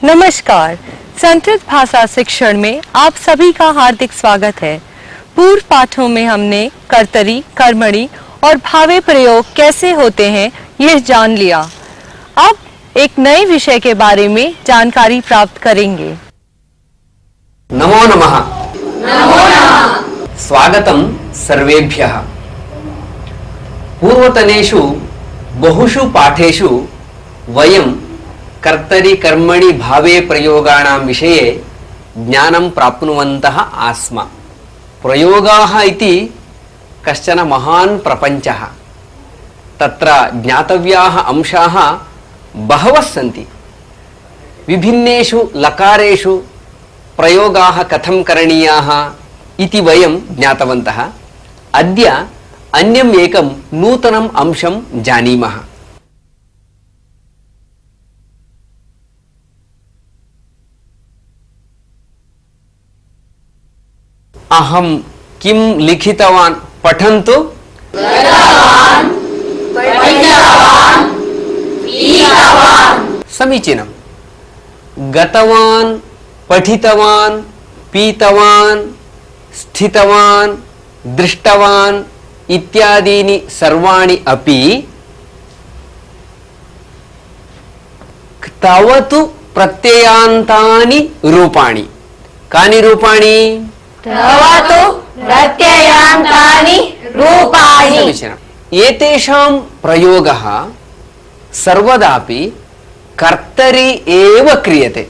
नमस्कार, संस्कृत भाषा शिक्षण में आप सभी का हार्दिक स्वागत है। पूर्व पाठों में हमने कर्तरी, कर्मणि और भावे प्रयोग कैसे होते हैं यह जान लिया। अब एक नए विषय के बारे में जानकारी प्राप्त करेंगे। नमो नमः। नमो नमः। स्वागतम सर्वेभ्यः। पूर्वतनेषु बहुषु पाठेषु वयं कर्तरि कर्मणि भावे प्रयोगाणां विषये ज्ञानं प्राप्नुवन्तः आस्म। प्रयोगाः इति कश्चन महान् प्रपञ्चः। तत्र ज्ञातव्याः अंशाः बहवः सन्ति। विभिन्नेषु लकारेषु प्रयोगाः कथं करणीयाः इति वयं ज्ञातवन्तः। अद्य अन्यम् एकं नूतनम् अंशं जानीमः। अहं किं लिखितवान् पठन्तु। गतवान्, पठितवान्, पीतवान्। समीचीनं। गतवान्, पठितवान्, पीतवान्, स्थितवान्, दृष्टवान् इत्यादीनि सर्वाणि अपि क्तवतु प्रत्ययान्तानि रूपाणि। कानि रूपाणि? क्तवतु प्रत्ययान्तानि रूपाणि। समीचीनम्। एतेषां प्रयोगः सर्वदापि कर्तरि एव क्रियते।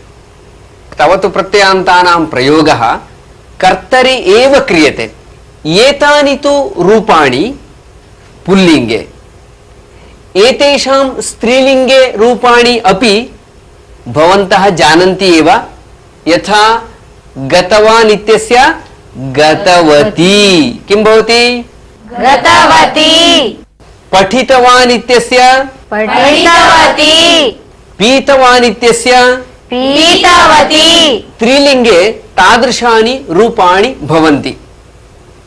क्तवतु प्रत्ययान्तानां प्रयोगः कर्तरि एव क्रियते। एतानि तु रूपाणि पुल्लिङ्गे। एतेषां स्त्रीलिङ्गे रूपाणि अपि भवन्तः जानन्ति एव। यथा गतवान् इत्यस्य गतवती किं भवति? गतवती। पठितवान् इत्यस्य पठितवती। पीतवान् इत्यस्य पीतवती। स्त्रीलिङ्गे तादृशानि रूपाणि भवन्ति।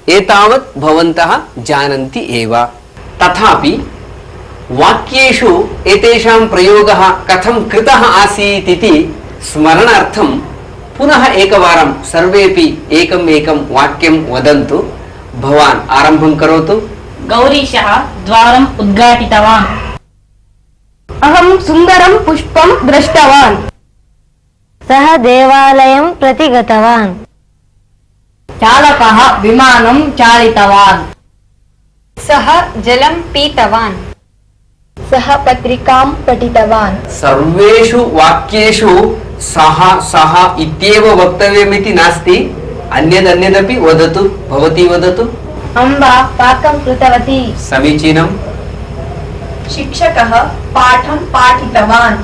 एतावत् भवन्तः जानन्ति एव। तथापि वाक्येषु एतेषां प्रयोगः कथं कृतः आसीत् इति स्मरणार्थं पुनः एकवारं सर्वेपि एकम् एकं वाक्यं वदन्तु। भवान् आरम्भं करोतु। गौरीशः द्वारम् उद्घाटितवान्। अहं सुन्दरं पुष्पं दृष्टवान्। सः देवालयं प्रति गतवान्। चालकः विमानं चालितवान्। सः जलं पीतवान्। सः पत्रिकां पठितवान्। सर्वेषु वाक्येषु सः सः इत्येव वक्तव्यमिति नास्ति। अन्यदपि वदतु। भवती वदतु। अम्बा पाकं कृतवती। समीचीनम्। शिक्षकः पाठं पाठितवान्।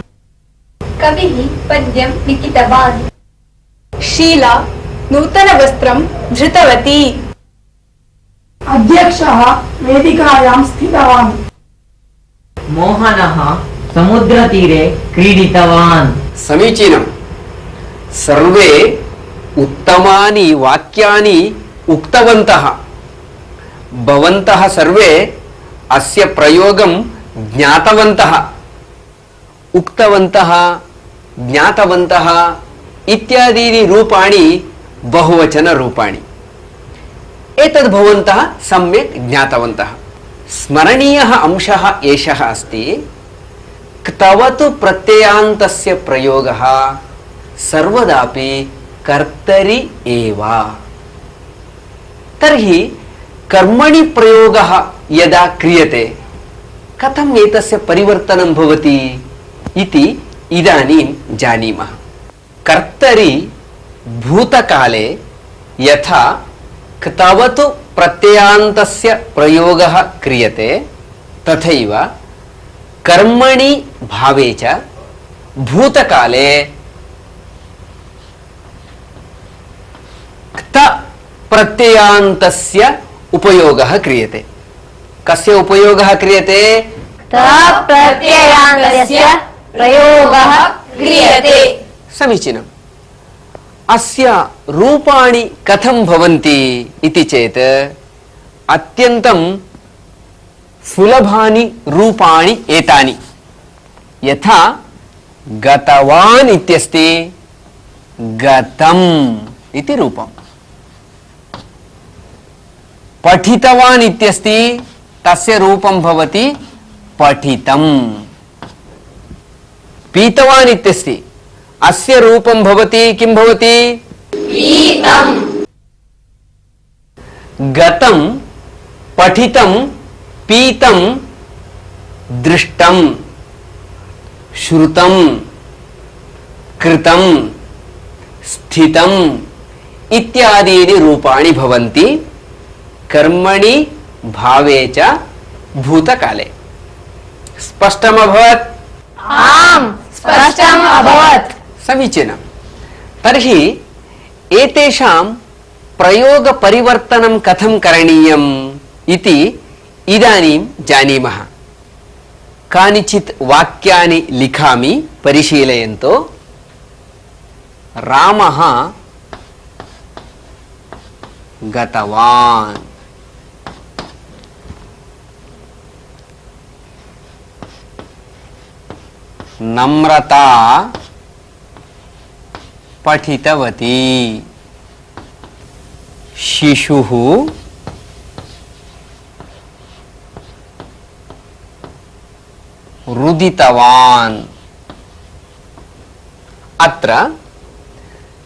कविः पद्यं लिखितवान्। शीला नूतनवस्त्रं धृतवती। अध्यक्षः वेदिकायां स्थितवान्। मोहनः समुद्रतीरे क्रीडितवान्। समीचीनम्। सर्वे उत्तमानि वाक्यानि उक्तवन्तः। भवन्तः सर्वे अस्य प्रयोगं ज्ञातवन्तः। उक्तवन्तः, ज्ञातवन्तः इत्यादीनि रूपाणि बहुवचनरूपाणि। एतद् भवन्तः सम्यक् ज्ञातवन्तः। स्मरणीयः अंशः एषः अस्ति। क्तवतु प्रत्ययान्तस्य प्रयोगः सर्वदापि कर्तरि एव। तर्हि कर्मणि प्रयोगः यदा क्रियते कथम् एतस्य परिवर्तनं भवति इति इदानीं जानीमः। कर्तरि भूतकाले यथा क्तवतु प्रत्ययान्तस्य प्रयोगः क्रियते तथैव कर्मणि भावे च भूतकाले क्त प्रत्ययान्तस्य उपयोगः क्रियते। कस्य उपयोगः क्रियते? प्रत्ययान्तस्य प्रयोगः क्रियते। समीचीनम्। अस्य रूपाणि कथं भवन्ति इति चेत् अत्यन्तं सुलभानि रूपाणि एतानि। यथा गतवान् इत्यस्ति, गतम् इति रूपम्। पठितवान् इत्यस्ति, तस्य रूपं भवति पठितम्। पीतवान् इत्यस्ति, अस्य रूपं भवति किं भवति? पीतम्। गतं, पठितं, पीतं, दृष्टं, श्रुतं, कृतं, स्थितम् इत्यादीनि रूपाणि भवन्ति कर्मणि भावे च भूतकाले। स्पष्टम् अभवत्? आम्, स्पष्टम् अभवत्। समीचीनं। तर्हि एतेषां प्रयोगपरिवर्तनं कथं करणीयम् इति इदानीं जानीमः। कानिचित् वाक्यानि लिखामि, परिशीलयन्तु। रामः गतवान्। नम्रता पठितवती। शिशुः रुदितवान्। अत्र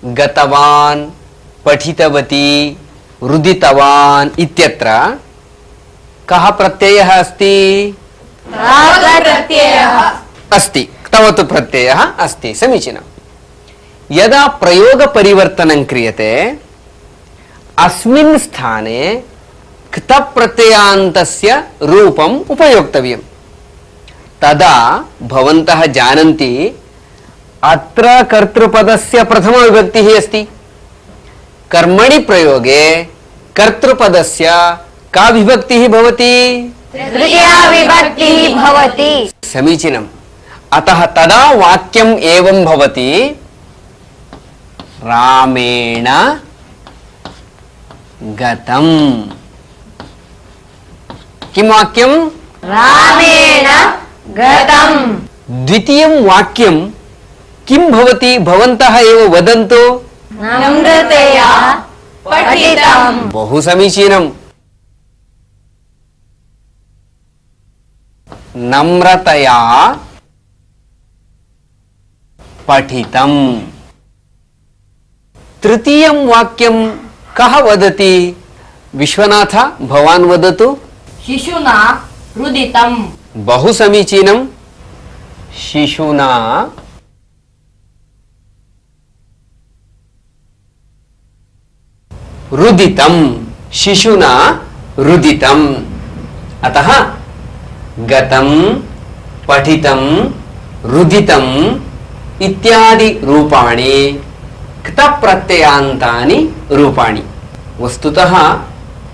गतवान्, पठितवती, रुदितवान् इत्यत्र कः प्रत्ययः अस्ति? प्रत्ययः अस्ति, क्तवतु प्रत्ययः अस्ति। समीचीनं। यदा प्रयोगपरिवर्तनं क्रियते अस्मिन् स्थाने क्त प्रत्ययान्तस्य रूपम् उपयोक्तव्यम्। तदा भवन्तः जानन्ति अत्र कर्तृपदस्य प्रथमविभक्तिः अस्ति। कर्मणि प्रयोगे कर्तृपदस्य का विभक्तिः भवति? तृतीया विभक्तिः भवति। समीचीनम्। अतः तदा वाक्यम् एवं भवति, रामेण गतम्। किं वाक्यम्? रामेण गतम्। द्वितीयं वाक्यं किं भवति? भवन्तः एव वदन्तु। नम्रतया पठितम्। बहु समीचीनम्। नम्रतया पठितम्। तृतीयं वाक्यं कः वदति? विश्वनाथ, भवान् वदतु। शिशुना रुदितम्। बहु समीचीनम्। शिशुना रुदितम्। शिशुना रुदितम्। अतः गतम्, पठितम्, रुदितम् इत्यादि रूपाणि क्त प्रत्ययान्तानि रूपाणि। वस्तुतः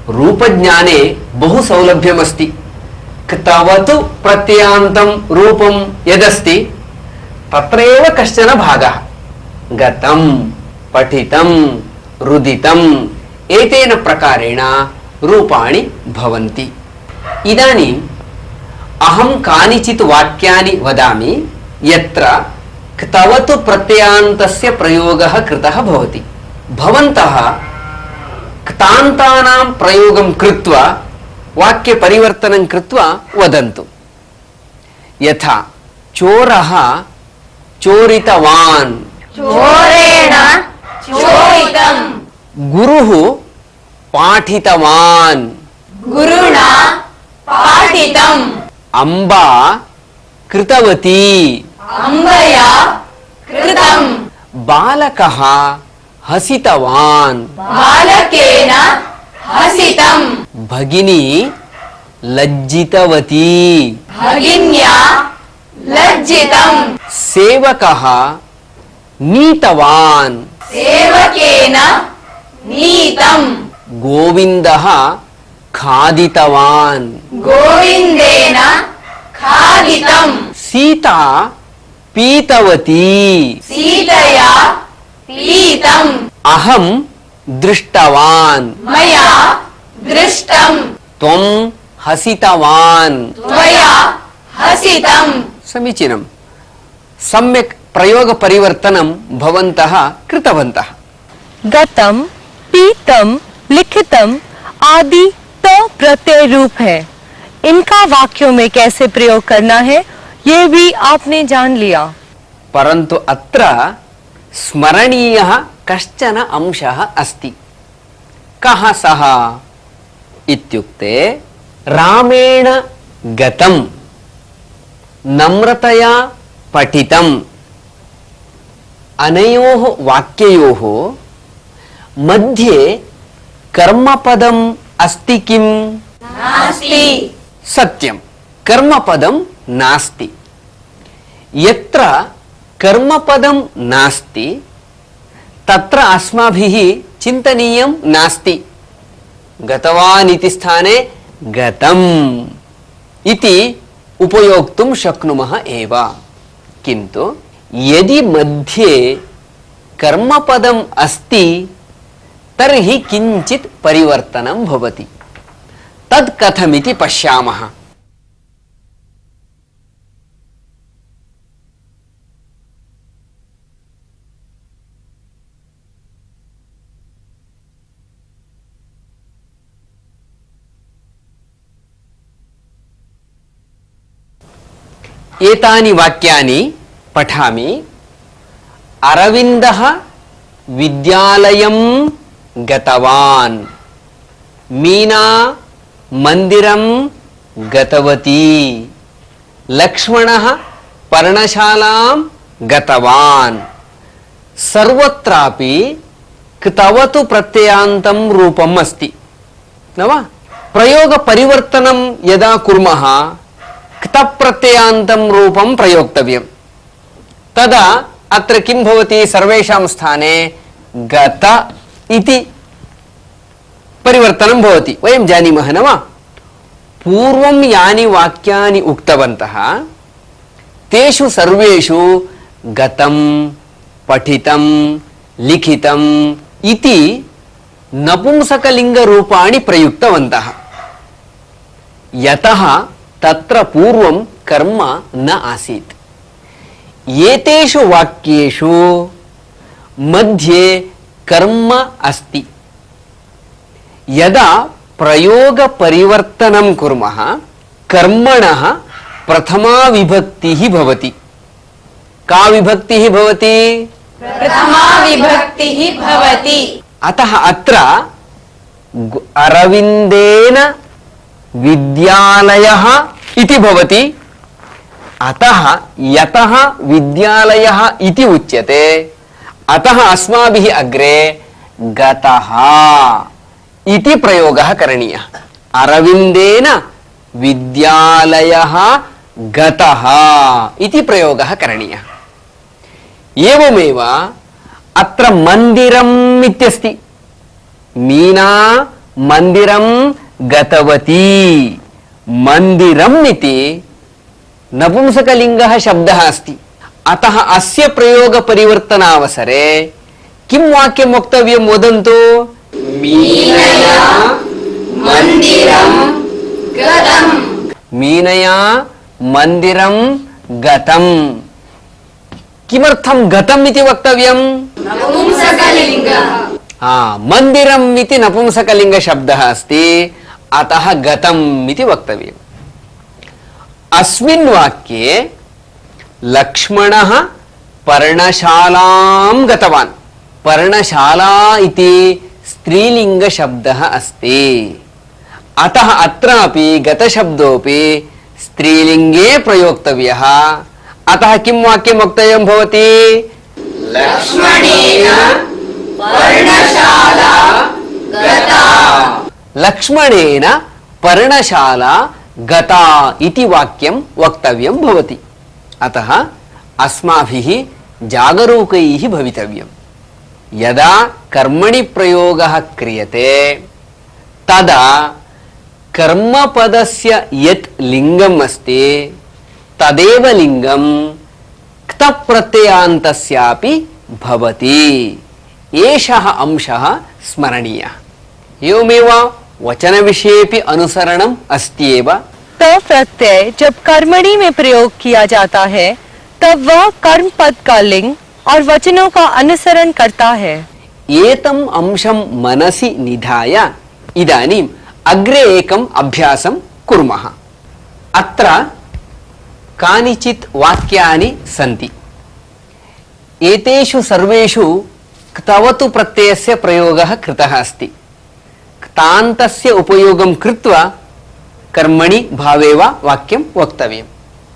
रूपज्ञाने बहु सौलभ्यमस्ति। क्तवतु प्रत्ययान्तं रूपं यदस्ति तत्रैव कश्चन भागः। गतं, पठितं, रुदितम् एतेन प्रकारेण रूपाणि भवन्ति। इदानीम् अहं कानिचित् वाक्यानि वदामि यत्र क्तवतु प्रत्ययान्तस्य प्रयोगः कृतः भवति। भवन्तः क्तान्तानां प्रयोगं कृत्वा वाक्यपरिवर्तनं कृत्वा वदन्तु। यथा चोरः चोरितवान्। चोरेण चोरितम्। गुरुः पाठितवान्। गुरुणा पाठितम्। अम्बा कृतवती। अम्बया कृतम्। बालकः हसितवान्। बालकेन हसितम्। भगिनी लज्जितवती। भगिन्या लज्जितम्। सेवकः नीतवान् सेवकेन नीतं गोविन्दः खादितवान् गोविन्देन खादितं सीता पीतवती सीतया पीतं अहं दृष्टवान् मया दृष्टं त्वं हसितवान् त्वया हसितं समीचीनं सम्यक् प्रयोग परिवर्तनं भवन्तः कृतवन्तः गतम, पीतम, लिखितम आदि त प्रत्यय रूप है। इनका वाक्यों में कैसे प्रयोग करना है ये भी आपने जान लिया। परन्तु अत्र स्मरणीयः कश्चन अंशः अस्ति। कः सः इत्युक्ते रामेण गतं नम्रतया पठितम् अनयोः वाक्ययोः मध्ये कर्मपदम् अस्ति किम्? नास्ति सत्यं कर्मपदं नास्ति। यत्र कर्मपदं नास्ति तत्र अस्माभिः चिन्तनीयं नास्ति। गतवान् इति स्थाने गतम् इति उपयोक्तुं शक्नुमः एव। किन्तु यदि मध्ये कर्मपदम् अस्ति तर्हि किञ्चित् परिवर्तनं भवति। तद् कथमिति पश्यामः। एतानि वाक्यानि पठामि। अरविन्दः विद्यालयं गतवान्। मीना मन्दिरं गतवती। लक्ष्मणः पर्णशालां गतवान्। सर्वत्रापि क्तवतु प्रत्ययान्तं रूपम् अस्ति न वा? प्रयोग परिवर्तनं यदा कुर्मः क्त प्रत्ययान्तं रूपं प्रयोक्तव्यं। तदा अत्र किं भवति? सर्वेषां स्थाने गत इति परिवर्तनं भवति। वयं जानीमः न वा? पूर्वं यानि वाक्यानि उक्तवन्तः तेषु सर्वेषु गतं, पठितं, लिखितं इति नपुंसकलिङ्गरूपाणि प्रयुक्तवन्तः। यतः तत्र पूर्वं कर्म न आसीत्। एतेषु वाक्येषु मध्ये कर्म अस्ति। यदा प्रयोग परिवर्तनं कुर्मः कर्मणः प्रथमा विभक्तिः भवति। का विभक्तिः भवति? प्रथमा विभक्तिः भवति। अतः अत्र अरविन्देन विद्यालयः इति भवति। अतः यतः विद्यालयः इति उच्यते अतः अस्माभिः अग्रे गतः इति प्रयोगः करणीयः। अरविन्देन विद्यालयः गतः इति प्रयोगः करणीयः। एवमेव अत्र मन्दिरम् इत्यस्ति। मीना मन्दिरं गतवती। मन्दिरम् इति नपुंसकलिङ्गः शब्दः अस्ति। अतः अस्य प्रयोग परिवर्तनावसरे किं वाक्यं वक्तव्यं वदन्तु? मीनया मन्दिरं गतम्। मीनया मन्दिरं गतम्। किमर्थं गतम् इति वक्तव्यं? नपुंसकलिङ्गः। मन्दिरम् इति नपुंसकलिङ्गशब्दः अस्ति। अतः गतम् इति वक्तव्यम्। अस्मिन् वाक्ये लक्ष्मणः पर्णशालां गतवान्। पर्णशाला इति स्त्रीलिङ्गशब्दः अस्ति। अतः अत्रापि गतशब्दोऽपि स्त्रीलिङ्गे प्रयोक्तव्यः। अतः किं वाक्यं वक्तव्यं भवति? लक्ष्मणेन पर्णशाला गता। लक्ष्मणेन पर्णशाला गता इति वाक्यं वक्तव्यं भवति। अतः अस्माभिः जागरूकैः भवितव्यम्। यदा कर्मणि प्रयोगः क्रियते तदा कर्मपदस्य यत् लिङ्गम् अस्ति तदेव लिङ्गं क्तप्रत्ययान्तस्यापि भवति। एषः अंशः स्मरणीयः। एवमेव वचनविषयेपि अनुसरणम् अस्ति एव। त प्रत्यय जब कर्मणि में प्रयोग किया जाता है तब वह कर्म पद का लिंग और वचनों का अनुसरण करता है। एतम् अंशं मनसि निधाय इदानीम् अग्रे एकम् अभ्यासं कुर्मः। अत्र कानिचित् वाक्यानि सन्ति। एतेषु सर्वेषु क्तवतु प्रत्ययस्य प्रयोगः कृतः अस्ति। क्तान्तस्य उपयोगं कृत्वा कर्मणि भावे वा वाक्यं वक्तव्यं।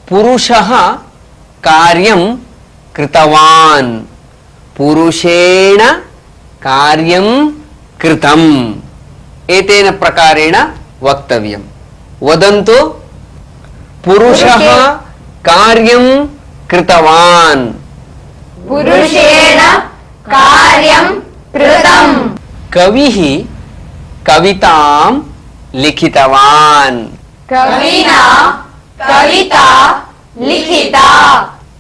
पुरुषः कार्यं कृतवान्, पुरुषेण कार्यं कृतम्, एतेन प्रकारेण वक्तव्यं। वदन्तु, पुरुषः कार्यं कृतवान्। पुरुषेण कार्यं कृतम्। कविः कवितां लिखितवान्। कविना कविता लिखिता।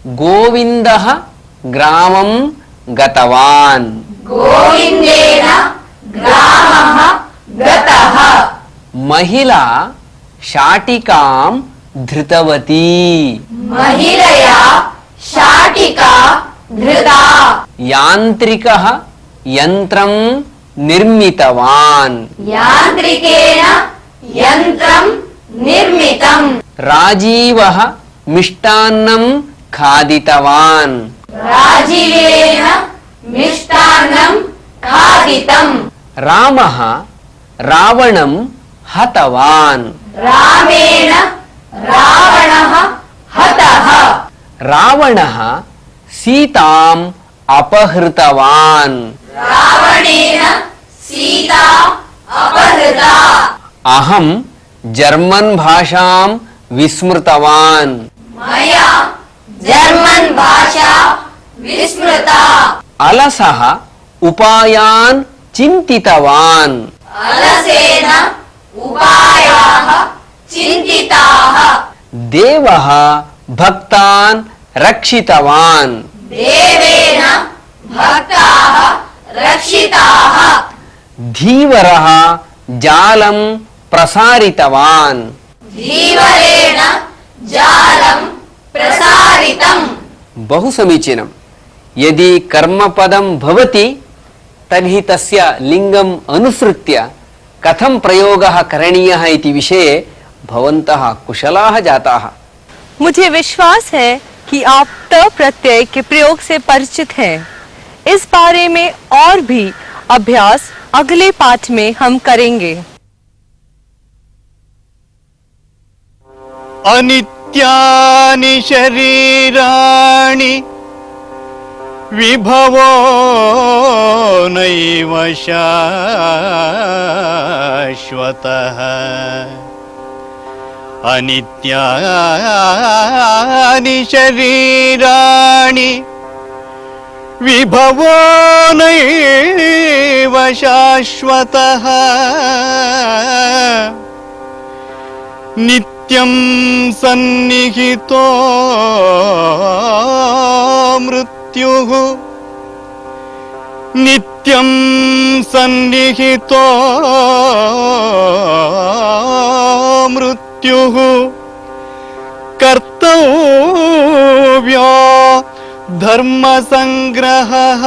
गोविन्दः ग्रामं गतवान्। गोविन्देन ग्रामः गतः। महिला शाटिकां धृतवती। महिलया शाटिका धृता। यान्त्रिकः यन्त्रं निर्मितवान्। यान्त्रिकेन यन्त्रं निर्मितम्। राजीवः मिष्टान्नं खादितवान्। राजीवेन मिष्टान्नं खादितम्। रामः रावणं हतवान्। रामेण रावणः हतः। रावणः सीताम् अपहृतवान्। रावणेन सीता अपहृता। अहं जर्मन् भाषां विस्मृतवान्। मया जर्मन् भाषा विस्मृता। अलसः उपायान् चिन्तितवान्। अलसेन उपायाः चिन्तिताः। देवः भक्तान् रक्षितवान्। देवेन भक्ताः रक्षिताः। धीवरः जालं प्रसारितवान्। धीवरेण जालं प्रसारितम्। बहु समीचीनं। यदि कर्मपदं भवति तर्हि तस्य लिङ्गम् अनुसृत्य कथं प्रयोगः करणीयः इति विषये भवन्तः कुशलाः जाताः। मुझे विश्वास है कि आप त प्रत्यय के प्रयोग से परिचित हैं। इस बारे में और भी अभ्यास अगले पाठ में हम करेंगे। अनित्यानि शरीराणि विभवो नैव शाश्वतः। अनित्यानि शरीराणि विभवो नैव शाश्वतः। नित्यं सन्निहितो मृत्युः। नित्यं सन्निहितो मृत्युः। कर्तव्यो धर्मसंग्रहः।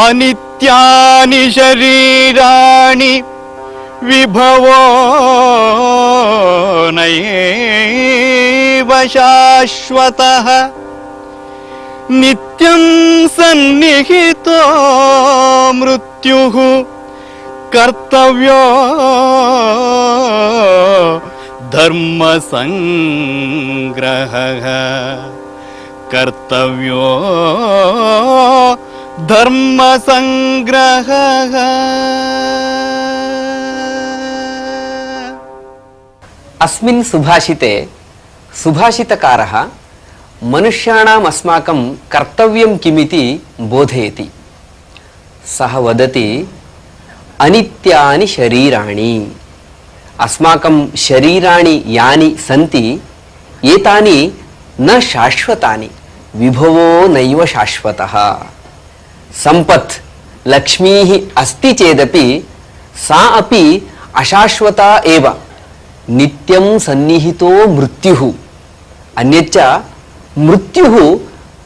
अनित्यानि शरीराणि विभवो नैव शाश्वतः। नित्यं सन्निहितो मृत्युः। कर्तव्यो धर्मसंग्रहः। कर्तव्यो धर्मसंग्रहः। अस्मिन् सुभाषिते सुभाषितकारः मनुष्याणाम् अस्माकं कर्तव्यं किमिति बोधयति। सः वदति अनित्यानि शरीराणि, अस्माकं शरीराणि यानि सन्ति एतानि न शाश्वतानि, विभवो नैव शाश्वतः। संपत् लक्ष्मीः अस्ति चेदपि सा अपि अशाश्वता एव। नित्यं सन्निहितो मृत्युः, अन्यच्च मृत्युः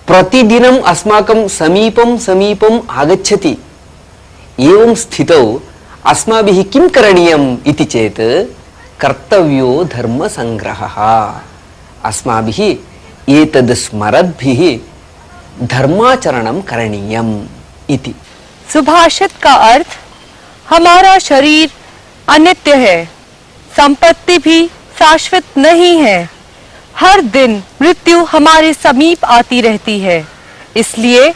प्रतिदिनम् अस्माकं समीपम् आगच्छति। एवं स्थितौ अस्माभिः किं करणीयम् इति चेत् कर्तव्यो धर्मसंग्रहः। अस्माभिः एतद् स्मरद्भिः धर्माचरणं करणीयम् इति। सुभाषित का अर्थ, हमारा शरीर अनित्य है, संपत्ति भी शाश्वत नहीं है, हर दिन मृत्यु हमारे समीप आती रहती है, इसलिए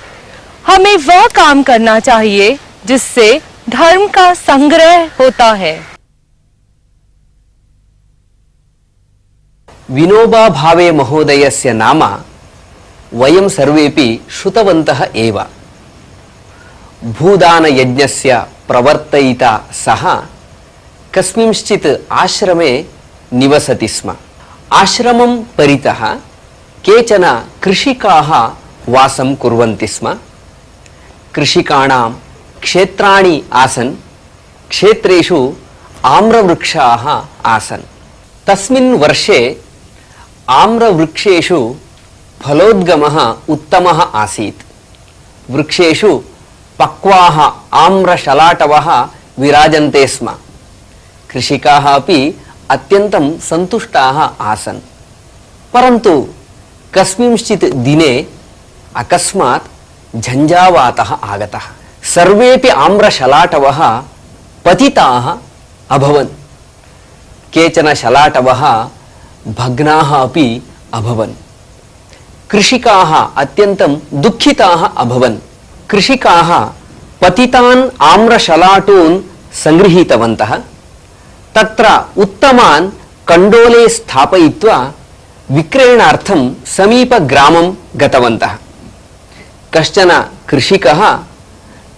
हमें वह काम करना चाहिए जिससे धर्म का संग्रह होता है। विनोबा भावे महोदयस्य नाम वयं सर्वेपि श्रुतवन्तः एव। भूदान यज्ञस्य प्रवर्तयिता सः कस्मिंश्चित् आश्रमे निवसति स्म। आश्रमं परितः केचन कृषिकाः वासं कुर्वन्ति स्म। कृषिकाणां क्षेत्राणि आसन्, क्षेत्रेषु आम्रवृक्षाः आसन्। तस्मिन् वर्षे आम्रवृक्षेषु फलोद्गमः उत्तमः आसीत्। वृक्षेषु पक्वाः आम्रशलाटवः विराजन्ते स्म। कृषिकाः अपि अत्यन्तं सन्तुष्टाः आसन्। परन्तु कस्मिंश्चित् दिने अकस्मात् झञ्झावातः आगतः। सर्वेपि आम्रशलाटवः पतिताः अभवन्। केचन शलाटवः भग्नाः अपि अभवन्। कृषिकाः अत्यन्तं दुःखिताः अभवन्। कृषिकाः पतितान् आम्रशलाटून् संगृहीतवन्तः। तत्र उत्तमान् कण्डोले स्थापयित्वा विक्रयणार्थं समीपग्रामं गतवन्तः। कश्चन कृषिकः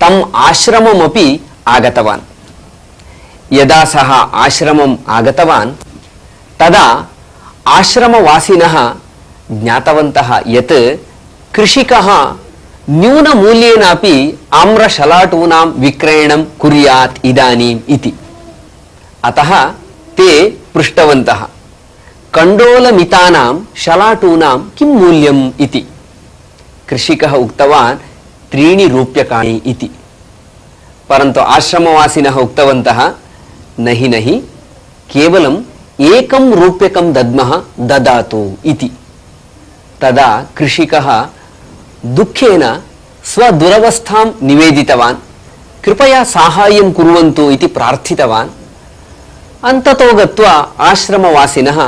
तम् आश्रममपि आगतवान्। यदा सः आश्रमम् आगतवान् तदा आश्रमवासिनः ज्ञातवन्तः यत् कृषिकः न्यूनमूल्येनापि आम्रशलाटूनां विक्रयणं कुर्यात् इदानीम् इति। अतः ते पृष्टवन्तः कण्डोलमितानां शलाटूनां किं मूल्यम् इति। कृषिकः उक्तवान् 3 रूप्यकाणि इति। परन्तु आश्रमवासिनः उक्तवन्तः नहि नहि, केवलं 1 रूप्यकं दद्मः, ददातु इति। तदा कृषिकः दुःखेन स्वदुरवस्थां निवेदितवान्। कृपया साहाय्यं कुर्वन्तु इति प्रार्थितवान्। अन्ततो गत्वा आश्रमवासिनः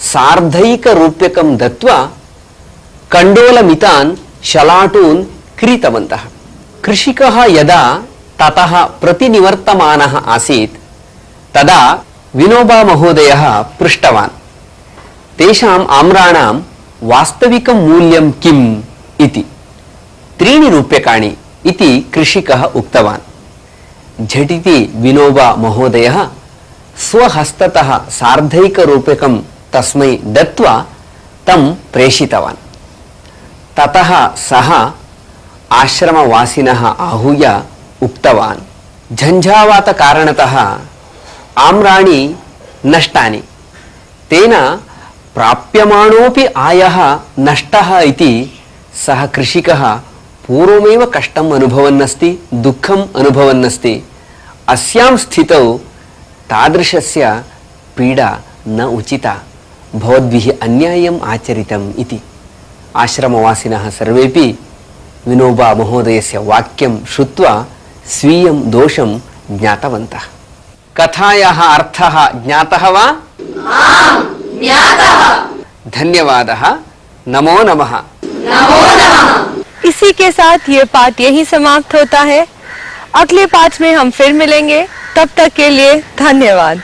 1.5 रूप्यकं दत्वा कण्डोलमितान् शलाटून् क्रीतवन्तः। कृषिकः यदा ततः प्रतिनिवर्तमानः आसीत् तदा विनोबा महोदयः पृष्टवान्, तेषाम् आम्राणां वास्तविकं मूल्यं किम् इति। 3 रूप्यकाणि इति कृषिकः उक्तवान्। झटिति विनोबा महोदयः स्वहस्ततः 1.5 रूप्यकं तस्मै दत्वा तं प्रेषितवान्। ततः सः आश्रमवासिनः आहूय उक्तवान्, झञ्झावात कारणतः आम्राणि नष्टानि, तेन प्राप्यमाणोऽपि आयः नष्टः इति सः कृषिकः पूर्वमेव कष्टम् अनुभवन्नस्ति, दुःखम् अनुभवन्नस्ति। अस्यां स्थितौ तादृशस्य पीडा न उचिता, भवद्भिः अन्याय्यम् आचरितम् इति। आश्रमवासिनः सर्वेपि विनोबा महोदयस्य वाक्यं श्रुत्वा स्वीयं दोषं ज्ञातवन्तः। कथायाः अर्थः ज्ञातः वा? आम्, ज्ञातः। धन्यवादः। नमो नमः। नमो नमः। इसी के साथ ये पाठ यही समाप्त होता है। अगले पाठ में हम फिर मिलेंगे, तब तक के लिए धन्यवाद।